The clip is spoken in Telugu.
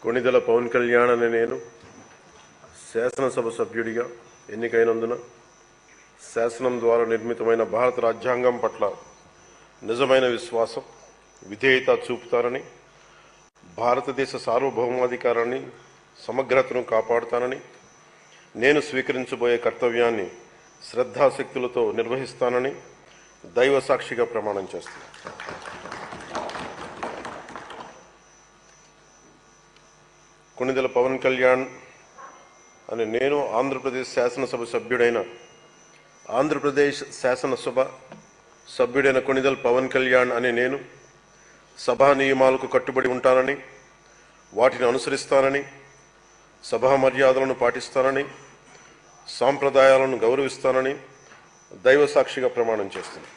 కొణిదెల పవన్ కళ్యాణ్ అనే నేను శాసనసభ సభ్యుడిగా ఎన్నికైనందున శాసనం ద్వారా నిర్మితమైన భారత రాజ్యాంగం పట్ల నిజమైన విశ్వాసం, విధేయత చూపుతానని, భారతదేశ సార్వభౌమాధికారాన్ని, సమగ్రతను కాపాడుతానని, నేను స్వీకరించబోయే కర్తవ్యాన్ని శ్రద్ధాశక్తులతో నిర్వహిస్తానని దైవ సాక్షిగా ప్రమాణం చేస్తాను. కొణిదెల పవన్ కళ్యాణ్ అని నేను ఆంధ్రప్రదేశ్ శాసనసభ సభ్యుడైన కొణిదెల పవన్ కళ్యాణ్ అని నేను సభా నియమాలకు కట్టుబడి ఉంటానని, వాటిని అనుసరిస్తానని, సభా మర్యాదలను పాటిస్తానని, సాంప్రదాయాలను గౌరవిస్తానని దైవ సాక్షిగా ప్రమాణం చేస్తున్నాను.